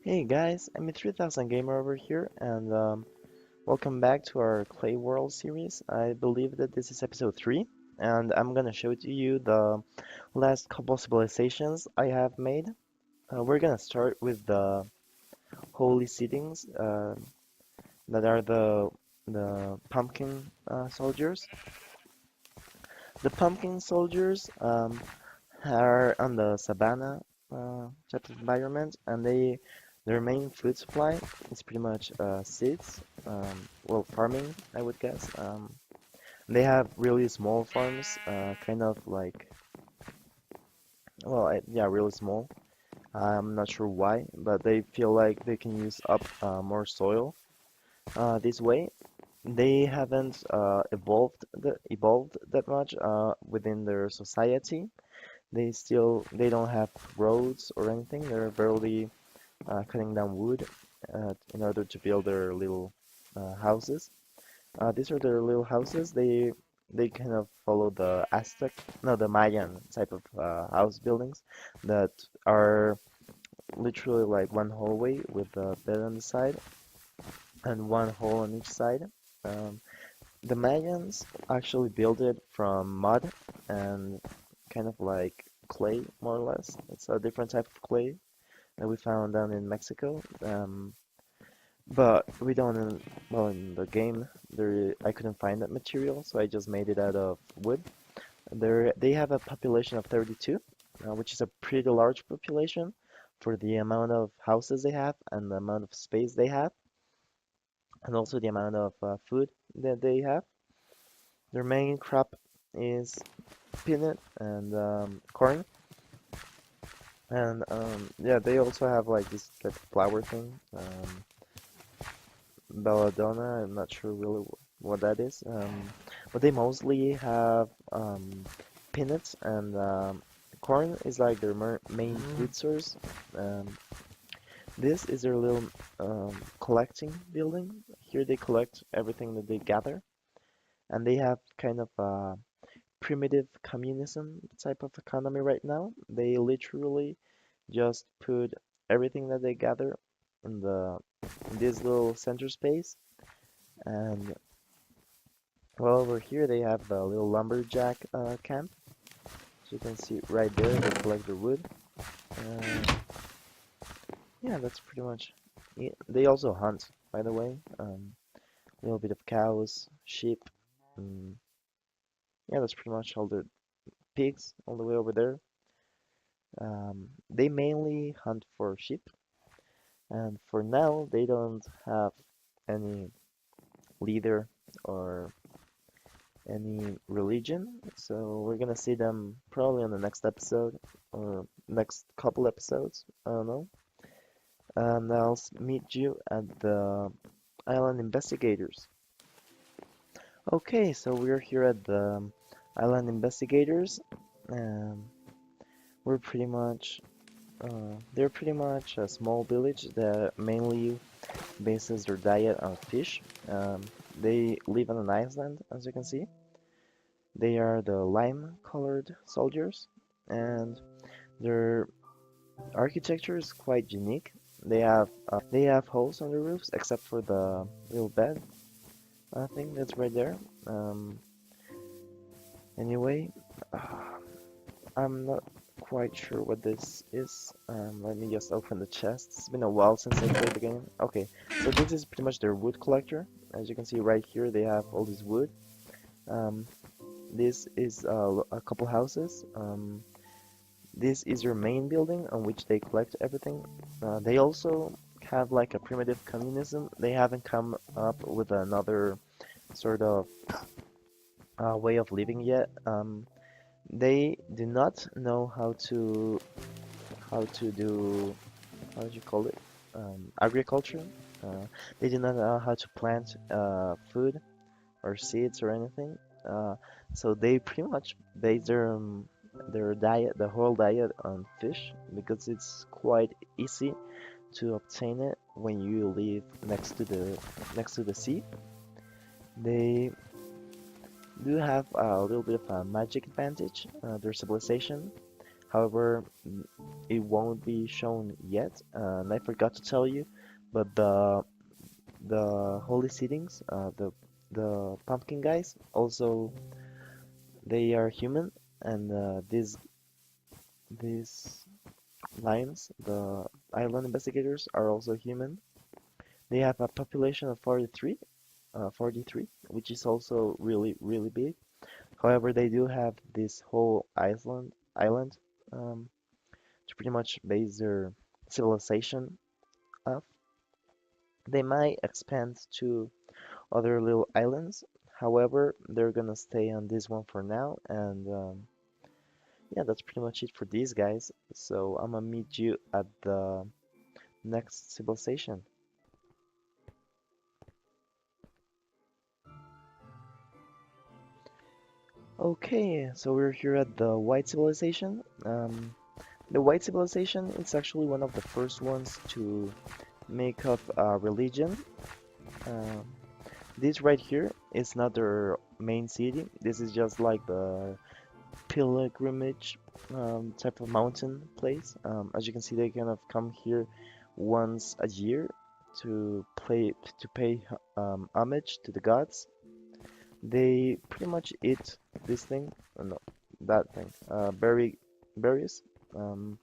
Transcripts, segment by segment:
Hey guys, I'm a 3000 gamer over here, and welcome back to our Clay World series. I believe that this is episode 3, and I'm gonna show to you the last couple civilizations I have made. We're gonna start with the holy seedings, that are the pumpkin soldiers. The pumpkin soldiers are on the savanna type of environment, and their main food supply is pretty much seeds. Well, farming, I would guess. They have really small farms, kind of like, well, yeah, really small. I'm not sure why, but they feel like they can use up more soil this way. They haven't evolved that much within their society. They don't have roads or anything. They're barely cutting down wood in order to build their little houses. These are their little houses. They kind of follow the Aztec, no, the Mayan type of house buildings that are literally like one hallway with a bed on the side and one hole on each side. Um, the Mayans actually built it from mud and kind of like clay, more or less. It's a different type of clay that we found down in Mexico. But we don't, well, in the game, I couldn't find that material, so I just made it out of wood. They have a population of 32, which is a pretty large population for the amount of houses they have and the amount of space they have, and also the amount of food that they have. Their main crop is peanut and corn, and yeah, they also have like this like flower thing. Belladonna, I'm not sure really what that is. But they mostly have peanuts and corn is like their main food source. Um, this is their little collecting building. Here they collect everything that they gather, and they have kind of a primitive communism type of economy right now. They literally just put everything that they gather in in this little center space. And well, over here they have a little lumberjack camp. So you can see right there, they collect the wood. Uh, yeah, that's pretty much it. They also hunt, by the way. A little bit of cows, sheep. Mm, yeah, that's pretty much all the pigs all the way over there. They mainly hunt for sheep, and for now they don't have any leader or any religion. So we're gonna see them probably on the next episode or next couple episodes. I don't know. And I'll meet you at the Island Investigators. Okay, so we're here at the Island Investigators. Um, we're pretty much, they're pretty much a small village that mainly bases their diet on fish. They live on an island, as you can see. They are the lime-colored soldiers, and their architecture is quite unique. They have holes on the roofs, except for the little bed thing that's right there. Um, anyway, uh, I'm not quite sure what this is. Let me just open the chest. It's been a while since I played the game. Okay, so this is pretty much their wood collector. As you can see right here, they have all this wood. Um, this is a couple houses. This is your main building on which they collect everything. They also have like a primitive communism. They haven't come up with another sort of way of living yet. They do not know how to do how do you call it agriculture. They do not know how to plant food or seeds or anything. Uh, so they pretty much base their diet, the whole diet, on fish because it's quite easy to obtain it when you live next to the sea. They do have a little bit of a magic advantage. Their civilization However, it won't be shown yet, and I forgot to tell you, but the holy seedings, the pumpkin guys, also they are human, and these lions, the island investigators, are also human. They have a population of 43, which is also really, really big. However, they do have this whole island to pretty much base their civilization off. They might expand to other little islands. However, they're gonna stay on this one for now, and yeah, that's pretty much it for these guys. So I'm gonna meet you at the next civilization. Okay, so we're here at the White Civilization. The White Civilization is actually one of the first ones to make up a religion. Um, this right here is not their main city. This is just like the pilgrimage type of mountain place. As you can see, they kind of come here once a year to pay homage to the gods. They pretty much eat this thing, no, that thing, berries. Um,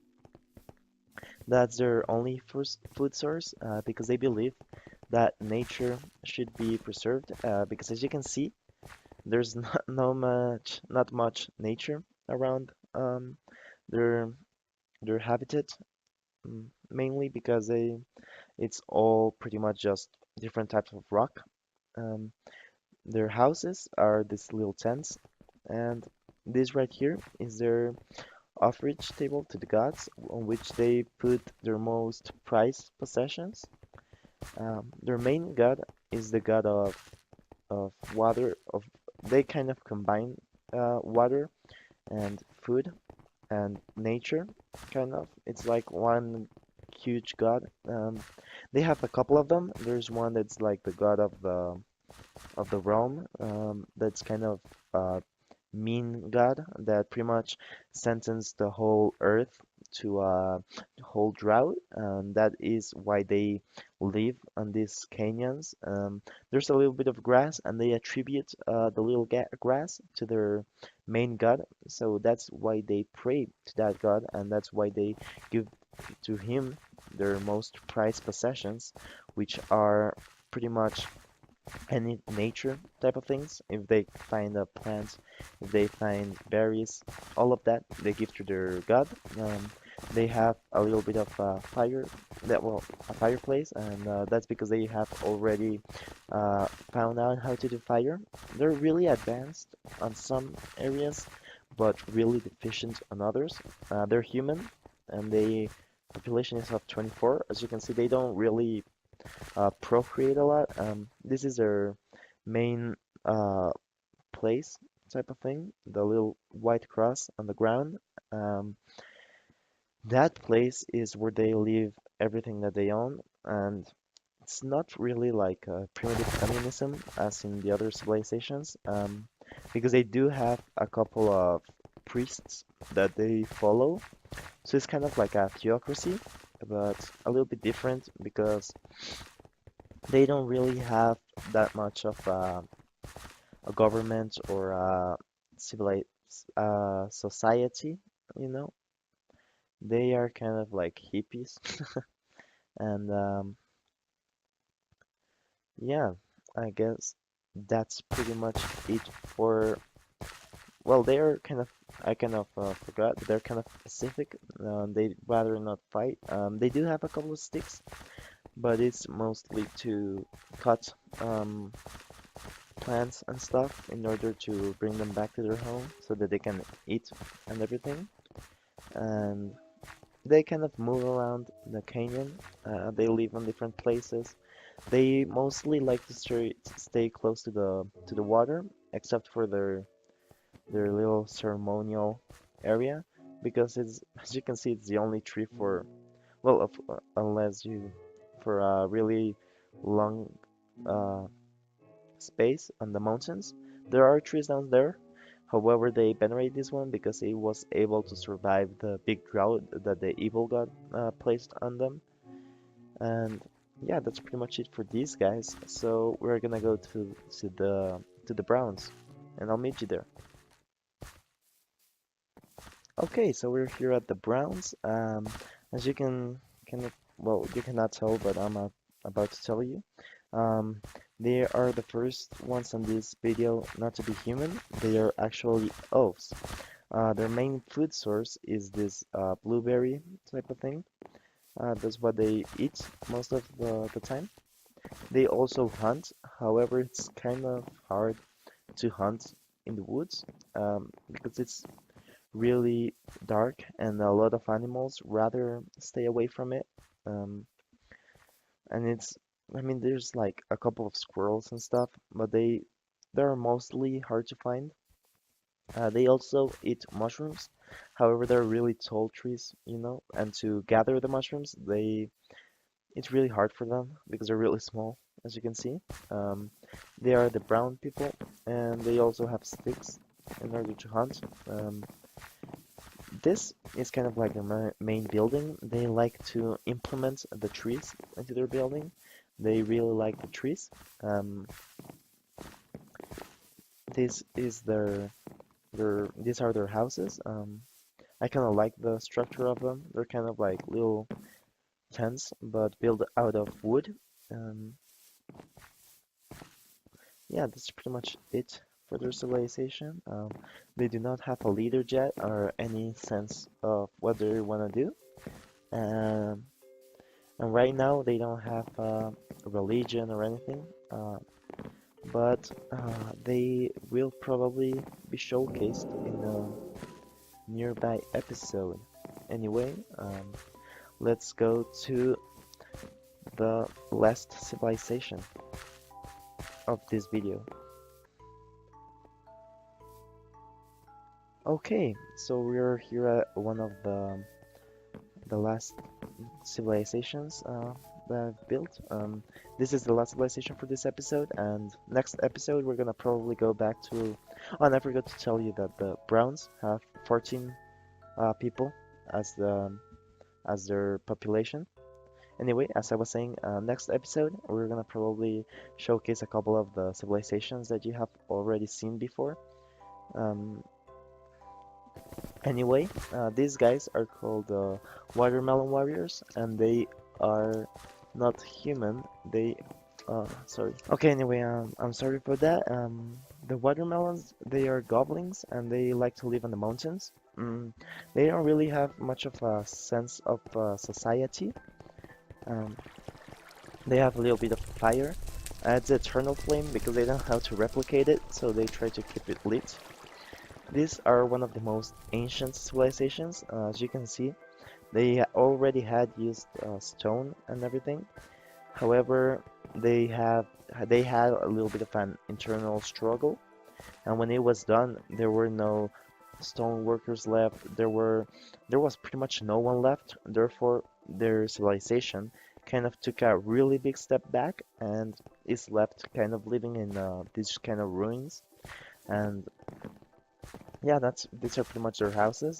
that's their only first food source because they believe that nature should be preserved. Because as you can see, there's not much nature around their their habitat, mainly because it's all pretty much just different types of rock. Um, their houses are these little tents, and this right here is their offerage table to the gods, on which they put their most prized possessions. Their main god is the god of water. They kind of combine water and food and nature, kind of. It's like one huge god. They have a couple of them. There's one that's like the god of the realm. That's kind of mean god that pretty much sentenced the whole earth to a whole drought, and that is why they live on these canyons. There's a little bit of grass, and they attribute the little grass to their main god, so that's why they pray to that god, and that's why they give to him their most prized possessions, which are pretty much any nature type of things. If they find a plant, if they find berries, all of that they give to their god. They have a little bit of fire, a fireplace, and that's because they have already found out how to do fire. They're really advanced on some areas, but really deficient on others. They're human, and they population is of 24. As you can see, they don't really procreate a lot. This is their main uh, place type of thing, the little white cross on the ground. Um, that place is where they leave everything that they own, and it's not really like primitive communism as in the other civilizations, because they do have a couple of priests that they follow. So it's kind of like a theocracy, but a little bit different because they don't really have that much of a government or a civilized society, you know. They are kind of like hippies, and yeah, I guess that's pretty much it for. Well, they are kind of. I kind of forgot. They're kind of pacific. They rather not fight. They do have a couple of sticks, but it's mostly to cut plants and stuff in order to bring them back to their home so that they can eat and everything. And they kind of move around the canyon. They live on different places. They mostly like to stay close to the water, except for their little ceremonial area, because it's as you can see, it's the only tree for well, unless you for a really long uh, space on the mountains. There are trees down there. However, they venerate this one because it was able to survive the big drought that the evil god placed on them. And yeah, that's pretty much it for these guys. So we're gonna go to the Browns, and I'll meet you there. Okay, so we're here at the Browns. As you well, you cannot tell, but I'm about to tell you. Um, they are the first ones on this video not to be human. They are actually elves. Their main food source is this blueberry type of thing. That's what they eat most of the time. They also hunt. However, it's kind of hard to hunt in the woods because it's really dark and a lot of animals rather stay away from it. Um, and I mean, there's like a couple of squirrels and stuff, but they're mostly hard to find. They also eat mushrooms. However, they're really tall trees, and to gather the mushrooms, it's really hard for them because they're really small, as you can see. Um, they are the brown people, and they also have sticks in order to hunt. This is kind of like their main building. They like to implement the trees into their building. They really like the trees. Um, this is these are their houses. I kind of like the structure of them. They're kind of like little tents, but built out of wood. Um, yeah, that's pretty much it for their civilization. They do not have a leader yet or any sense of what they want to do. Um, and right now they don't have a religion or anything, but they will probably be showcased in a nearby episode. Anyway, let's go to the last civilization of this video. Okay, so we're here at one of the last civilizations that I've built. This is the last civilization for this episode, and next episode we're gonna probably go back to. Oh, and I forgot to tell you that the Browns have 14 people as their population. Anyway, as I was saying, next episode we're gonna probably showcase a couple of the civilizations that you have already seen before. Um, Anyway, these guys are called watermelon warriors, and they are not human. Sorry. Okay, anyway, I'm sorry for that. The watermelons, they are goblins, and they like to live on the mountains. They don't really have much of a sense of society. Um, they have a little bit of fire. It's eternal flame because they don't know how to replicate it, so they try to keep it lit. These are one of the most ancient civilizations. As you can see, they already had used stone and everything. However, they had a little bit of an internal struggle, and when it was done, there were no stone workers left. There was pretty much no one left. Therefore, their civilization kind of took a really big step back and is left kind of living in these kind of ruins. And yeah, these are pretty much their houses.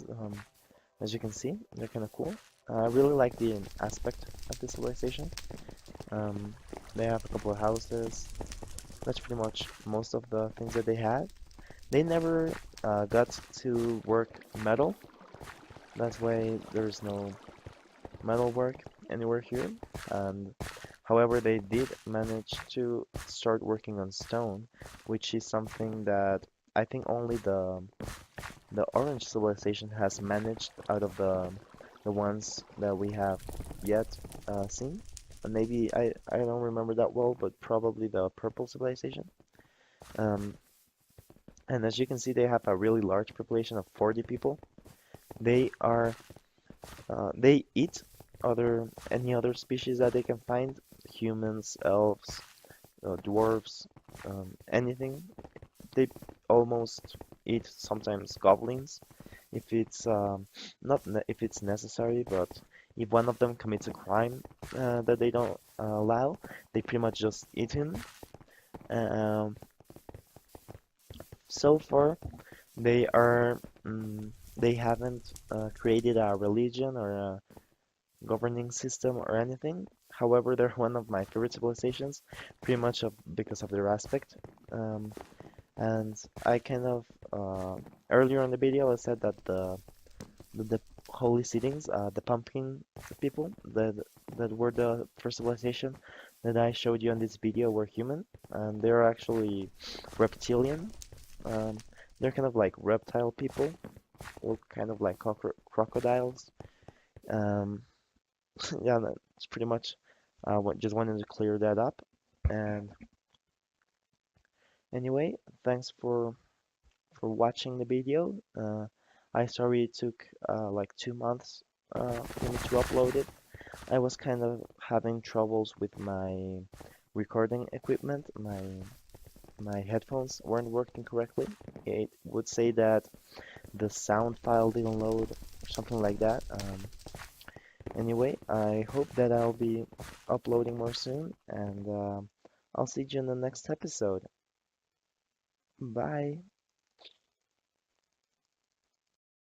As you can see, they're kind of cool. I really like the aspect of this civilization. Um, they have a couple of houses. That's pretty much most of the things that they had. They never got to work metal. That's why there's no metal work anywhere here. And however, they did manage to start working on stone, which is something that I think only the Orange civilization has managed out of the ones that we have yet seen. And maybe I don't remember that well, but probably the Purple civilization. Um, and as you can see, they have a really large population of 40 people. They are they eat any other species that they can find, humans, elves, dwarves, anything. They almost eat sometimes goblins if it's not if it's necessary, but if one of them commits a crime that they don't allow, they pretty much just eat him. Um, so far, They haven't created a religion or a governing system or anything. However, they're one of my favorite civilizations, pretty much because of their aspect. Um, and I kind of earlier in the video I said that the holy seedings, the pumpkin people that were the first civilization that I showed you in this video were human, and they're actually reptilian. Um, they're kind of like reptile people, look kind of like crocodiles. Um, yeah, that's pretty much just wanted to clear that up. And anyway, thanks for watching the video. I sorry it took like 2 months for me to upload it. I was kind of having troubles with my recording equipment. My headphones weren't working correctly. It would say that the sound file didn't load or something like that. Anyway, I hope that I'll be uploading more soon, and I'll see you in the next episode. Bye.